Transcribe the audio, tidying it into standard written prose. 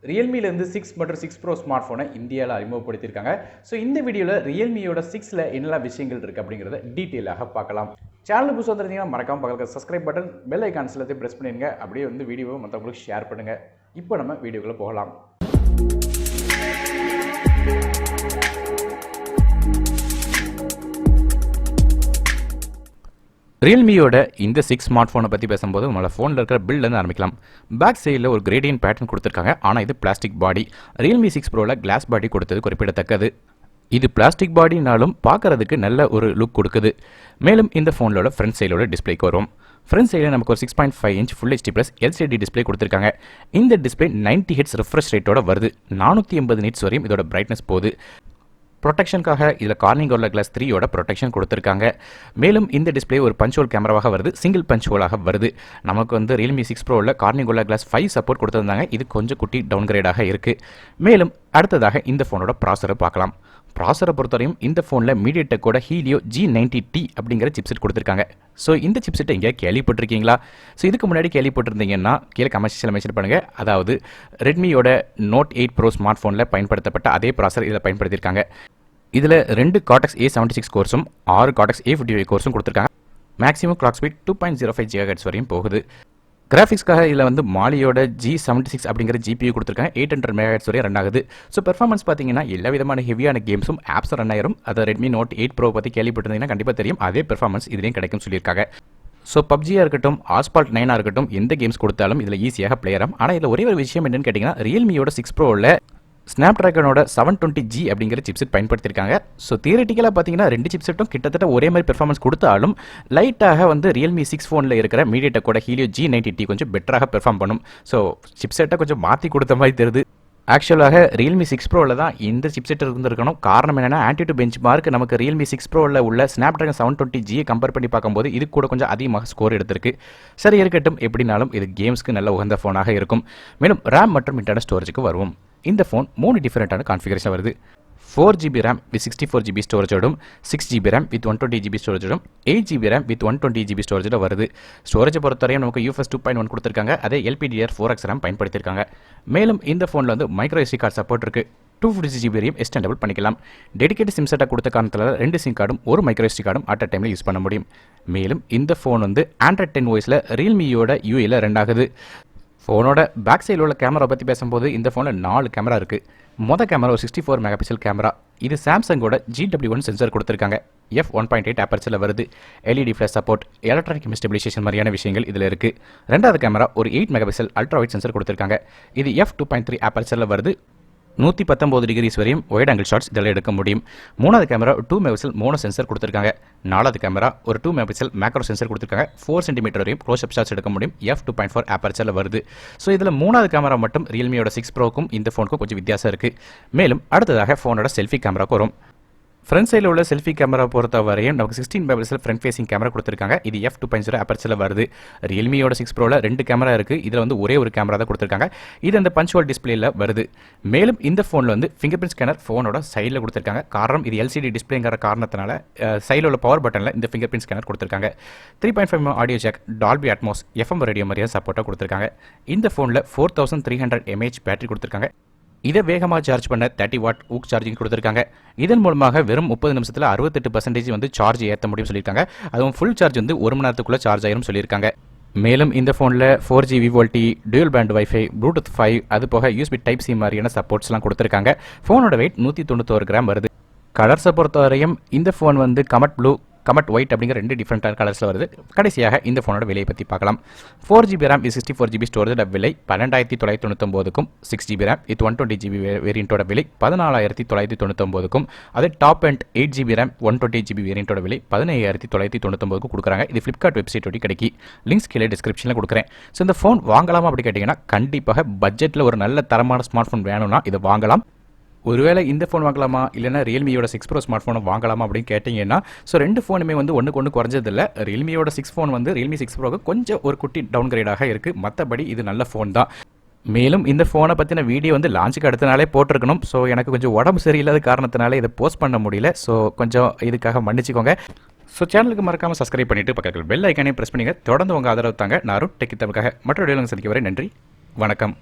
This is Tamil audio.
ரியல்மிலேருந்து 6 மற்றும் 6 ப்ரோ ஸ்மார்ட் ஃபோனை இந்தியாவில் அறிமுகப்படுத்தியிருக்காங்க. ஸோ இந்த வீடியோவில் ரியல்மியோட 6ல் என்னெல்லாம் விஷயங்கள் இருக்குது அப்படிங்கிறத டீட்டெயிலாக பார்க்கலாம். சேனல் புதுசாக வந்துருந்தீங்கன்னா மறக்காமல் பக்கத்தில் சப்ஸ்கிரைப் பட்டன் பெல் ஐக்கான்ஸ் எல்லாத்தையும் ப்ரெஸ் பண்ணிடுங்க. அப்படியே வந்து வீடியோவை மற்றவங்களுக்கு ஷேர் பண்ணுங்கள். இப்போ நம்ம வீடியோக்குள்ளே போகலாம். ரியல்மியோட இந்த 6 ஸ்மார்ட் ஃபோனை பற்றி பேசும்போது நம்மளோட ஃபோனில் இருக்கிற பில்லேருந்து ஆரம்பிக்கலாம். பேக் சைடில் ஒரு கிரேடியன் பேட்டர்ன் கொடுத்துருக்காங்க. ஆனால் இது பிளாஸ்டிக் பாடி. ரியல்மி 6 ப்ரோவில் கிளாஸ் பாடி கொடுத்தது குறிப்பிடத்தக்கது. இது பிளாஸ்டிக் பாடினாலும் பார்க்கறதுக்கு நல்ல ஒரு லுக் கொடுக்குது. மேலும் இந்த ஃபோனோட ஃப்ரண்ட் சைடோட டிஸ்பிளேக்கு வரும். ஃப்ரண்ட் சைடில் நமக்கு ஒரு 6.5 inch full HD plus LCD display கொடுத்துருக்காங்க. இந்த டிஸ்பிளே 90 ஹெட்ஸ் ரிஃப்ரெஷ் ரேட்டோட வருது. 480 நிட்ஸ் வரையும் இதோட பிரைட்னஸ் போகுது. ப்ரொடெக்ஷனுக்காக இதில் கார்னிங் கோரில்லா கிளாஸ் 3யோட ப்ரொடெக்ஷன் கொடுத்துருக்காங்க. மேலும் இந்த டிஸ்பிளே ஒரு பஞ்ச் ஹோல் கேமராவாக வருது. சிங்கிள் பஞ்ச் ஹோலாக வருது. நமக்கு வந்து ரியல்மி 6 ப்ரோவில் கார்னிங் கோரில்லா கிளாஸ் 5 சப்போர்ட் கொடுத்துருந்தாங்க. இது கொஞ்சம் குட்டி டவுன் கிரேடாக இருக்குது. மேலும் அடுத்ததாக இந்த ஃபோனோட ப்ராசரை பார்க்கலாம். ப்ராசரை பொறுத்தவரையும் இந்த ஃபோனில் மீடியாடெக்கோட ஹீலியோ G90T அப்படிங்கிற சிப்செட் கொடுத்துருக்காங்க. ஸோ இந்த சிப்செட்டை எங்கேயா கேள்விப்பட்டிருக்கீங்களா? ஸோ இதுக்கு முன்னாடி கேள்விப்பட்டிருந்தீங்கன்னா கீழே கமெண்ட் செக்ஷனில் மென்ஷன் பண்ணுங்கள். அதாவது ரெட்மியோட Note 8 ப்ரோ ஸ்மார்ட் ஃபோனில் பயன்படுத்தப்பட்ட அதே ப்ராசர் இதில் பயன்படுத்தியிருக்காங்க. இதில் 2 Cortex A76 கோர்ஸும் 6 Cortex A55 கோர்ஸும் கொடுத்துருக்காங்க. மேக்ஸிமம் கிளாக் ஸ்பீட் 2.05 GHz வரையும் போகுது. கிராஃபிக்ஸ்க்காக இதில் வந்து மாலியோட G76 அப்படிங்கிற GPU கொடுத்துருக்காங்க. 800 MHz வரையும் ரன் ஆகுது. ஸோ பெர்ஃபார்மன்ஸ் பார்த்தீங்கன்னா எல்லா விதமான ஹெவியான கேம்ஸும் ஆப்ஸும் ரன் ஆயிரும். அதை ரெட்மி Note 8 ப்ரோ பற்றி கேள்விப்பட்டிருந்தீங்கன்னா கண்டிப்பாக தெரியும். அதே பெர்ஃபார்மன்ஸ் இதுலேயும் கிடைக்கும் சொல்லியிருக்காங்க. ஸோ பப்ஜியாக இருக்கட்டும், ஆஸ்பால்ட் 9 இருக்கட்டும், எந்த கேம்ஸ் கொடுத்தாலும் இதில் ஈஸியாக பிளே ஆகும். ஆனால் இதில் ஒரே ஒரு விஷயம் என்னன்னு கேட்டிங்கன்னா ரியல்மியோட 6 ப்ரோவில் ஸ்னாப்ட்ராகனோட 720G அப்படிங்கிற சிப்செட் பயன்படுத்தியிருக்காங்க. ஸோ தியரிட்டிக்கலாக பார்த்தீங்கன்னா 2 சிப்செட்டும் கிட்டத்தட்ட ஒரே மாதிரி பெர்ஃபார்மன்ஸ் கொடுத்தாலும் லைட்டாக வந்து ரியல்மி 6 ஃபோனில் இருக்கிற மீடியாடெக்கோட ஹீலியோ G90T கொஞ்சம் பெட்டராக பெர்ஃபார்ம் பண்ணும். ஸோ சிப்செட்டை கொஞ்சம் மாற்றி கொடுத்த மாதிரி தெரியுது. ஆக்சுவலாக ரியல்மி 6 ப்ரோவில் தான் இந்த சிப்செட் இருந்திருக்கணும். காரணம் என்னென்னா ஆன்டிடு பெஞ்ச் மார்க் நமக்கு ரியல்மி 6 ப்ரோவில் உள்ள ஸ்னாப்ட்ராகன் 720G கம்பேர் பண்ணி பார்க்கும்போது இது கூட கொஞ்சம் அதிகமாக ஸ்கோர் எடுத்திருக்கு. சரி இருக்கட்டும், எப்படினாலும் இது கேம்ஸ்க்கு நல்ல உகந்த ஃபோனாக இருக்கும். மேலும் ரேம் மற்றும் இன்டர்னல் ஸ்டோரேஜுக்கு வருவோம். இந்த ஃபோன் 3 டிஃபரெண்டான கான்ஃபிகரேஷன் வருது. 4GB RAM with 64GB ஸ்டோரேஜோடும், 6GB RAM with 120GB ஸ்டோரேஜோடும், 8GB RAM with 120GB ஸ்டோரேஜோட வருது. ஸ்டோரேஜை பொறுத்தவரையும் நமக்கு UFS 2.1 கொடுத்துருக்காங்க. அதே LPDDR4X RAM பயன்படுத்தியிருக்காங்க. மேலும் இந்த ஃபோனில் வந்து மைக்ரோ SD கார்டு சப்போர்ட் இருக்குது. 256GB வரையும் எக்ஸ்டெண்டபிள் பண்ணிக்கலாம். டெடிகேட் சிம் செட்டாக கொடுத்த காரணத்தில் 2 சிம் கார்டும் ஒரு மைக்ரோ SD கார்டும் அட் அ டைமில் யூஸ் பண்ண முடியும். மேலும் இந்த ஃபோன் வந்து Android 10 OSல ரியல்மியோட UIயில் ரன் ஆகுது. ஃபோனோட பேக் சைடில் உள்ள கேமரா பற்றி பேசும்போது இந்த ஃபோனில் 4 கேமரா இருக்குது. மொதல் கேமரா ஒரு 64 மெகாபிக்சல் கேமரா. இது சாம்சங்கோட GW1 சென்சர் கொடுத்துருக்காங்க. f1.8 ஆப்பர்ச்சரில் வருது. LED flash support, electronic stabilisation மாதிரியான விஷயங்கள் இதில் இருக்குது. ரெண்டாவது கேமரா ஒரு 8 மெகாபிக்சல் அல்ட்ரா வைட் சென்சர் கொடுத்துருக்காங்க. இது f2.3 ஆப்பர்ச்சரில் வருது. 119 டிகிரிஸ் வரையும் ஒயிட் ஆங்கிள் ஷாட்ஸ் இதில் எடுக்க முடியும். மூணாவது கேமரா 2 மெகாபிக்சல் மோனோ சென்சர் கொடுத்துருக்காங்க. நாலாவது கேமரா ஒரு 2 மெகாபிக்சல் மேக்ரோ சென்சர் கொடுத்துருக்காங்க. 4 சென்டிமீட்டர் வரையும் க்ளோஸ்அப் ஷாட்ஸ் எடுக்க முடியும். f2.4 ஆப்பர்ச்சரில் வருது. ஸோ இதில் மூணாவது கேமரா மட்டும் ரியல்மியோட 6 ப்ரோக்கும் இந்த ஃபோனுக்கும் கொஞ்சம் வித்தியாசம் இருக்குது. மேலும் அடுத்ததாக ஃபோனோட செல்ஃபி கேமராவுக்கு வரும். ஃப்ரண்ட் சைடில் உள்ள செல்ஃபி கேமரா பொறுத்த வரையும் நமக்கு 16 மெகாபிக்சல் ஃப்ரண்ட் ஃபேசிங் கேமரா கொடுத்துருக்காங்க. இது f2.0 ஆப்பர்ச்சரில் வருது. ரியல்மியோட 6 ப்ரோவில் 2 கேமரா இருக்குது. இதில் வந்து ஒரே ஒரு கேமரா தான் கொடுத்துருக்காங்க. இது அந்த பஞ்ச் ஹோல் டிஸ்பிளேல வருது. மேலும் இந்த ஃபோனில் வந்து ஃபிங்கர் பிரிண்ட் ஸ்கேனர் ஃபோனோட சைடில் கொடுத்துருக்காங்க. காரணம் இது LCD டிஸ்பிளேங்கிற காரணத்தினால சைடில் உள்ள பவர் பட்டனில் இந்த ஃபிங்கர் பிரிண்ட் ஸ்கேனர் கொடுத்துருக்காங்க. 3.5mm audio jack, Dolby Atmos, FM radio மாதிரியாக சப்போர்ட்டாக கொடுத்துருக்காங்க. இந்த ஃபோனில் 4300 mAh பேட்டரி கொடுத்துருக்காங்க. இதை வேகமாக சார்ஜ் பண்ண 30 வாட் ஊக் சார்ஜிங் கொடுத்துருக்காங்க. இதன் மூலமாக வெறும் 30 நிமிஷத்தில் 68% வந்து சார்ஜ் ஏற்ற முடியும் சொல்லியிருக்காங்க. அதுவும் ஃபுல் சார்ஜ் வந்து 1 மணி நேரத்துக்குள்ளே சார்ஜ் ஆயிரும் சொல்லியிருக்காங்க. மேலும் இந்த ஃபோனில் 4G VoLTE, dual pant wifi, Bluetooth 5, அது போக USB Type C மாதிரியான சப்போர்ட்ஸ்லாம் கொடுத்துருக்காங்க. ஃபோனோட வெயிட் 191 கிராம் வருது. கலர்ஸை பொறுத்தவரையும் இந்த ஃபோன் வந்து கமட் ப்ளூ, கமட் ஒயிட் அப்படிங்கிற 2 டிஃப்ரெண்டான கலர்ஸில் வருது. கடைசியாக இந்த ஃபோனோட விலையை பற்றி பார்க்கலாம். 4GB RAM வித் 64GB ஸ்டோரேஜோட விலை 12999க்கும், 6GB RAM வித் 120GB வேரியண்ட்டோட விலை 14999க்கும், அதே top and 8GB RAM 120GB வேரியண்ட்டோட விலை 15999க்கும் கொடுக்குறாங்க. இது ஃப்ளிப்கார்ட் வெப்சைட் ஒட்டி கிடைக்கி. லிங்க்ஸ் கீழே டிஸ்கிரிப்ஷனில் கொடுக்குறேன். ஸோ இந்த ஃபோன் வாங்கலாமா அப்படி கேட்டிங்கன்னா கண்டிப்பாக பட்ஜெட்டில் ஒரு நல்ல தரமான ஸ்மார்ட் ஃபோன் வேணும்னா இதை வாங்கலாம். ஒருவேளை இந்த ஃபோன் வாங்கலாமா இல்லைனா ரியல்மியோட 6 ப்ரோ ஸ்மார்ட் ஃபோனை வாங்கலாமா அப்படின்னு கேட்டிங்கன்னா ஸோ 2 ஃபோனுமே வந்து ஒன்றுக்கு ஒன்று குறைஞ்சதில்லை. ரியல்மியோட 6 ஃபோன் வந்து ரியல்மி 6 ப்ரோக்கு கொஞ்சம் ஒரு குட்டி டவுன் கிரேடாக இருக்குது. மற்றபடி இது நல்ல ஃபோன் தான். மேலும் இந்த ஃபோனை பற்றின வீடியோ வந்து லான்ச்சுக்கு அடுத்த நாளே போட்டிருக்கணும். ஸோ எனக்கு கொஞ்சம் உடம்பு சரியில்லாத காரணத்தினால இதை போஸ்ட் பண்ண முடியல. ஸோ கொஞ்சம் இதுக்காக மன்னிச்சிக்கோங்க. ஸோ சேனலுக்கு மறக்காமல் சப்ஸ்கிரைப் பண்ணிவிட்டு பக்கத்தில் பெல் ஐக்கானே ப்ரெஸ் பண்ணிங்க. தொடர்ந்து உங்கள் ஆதரவு தாங்க. நான் டெக் தமிழுக்காக மற்ற வீடியோவில் சந்திக்க வரை நன்றி, வணக்கம்.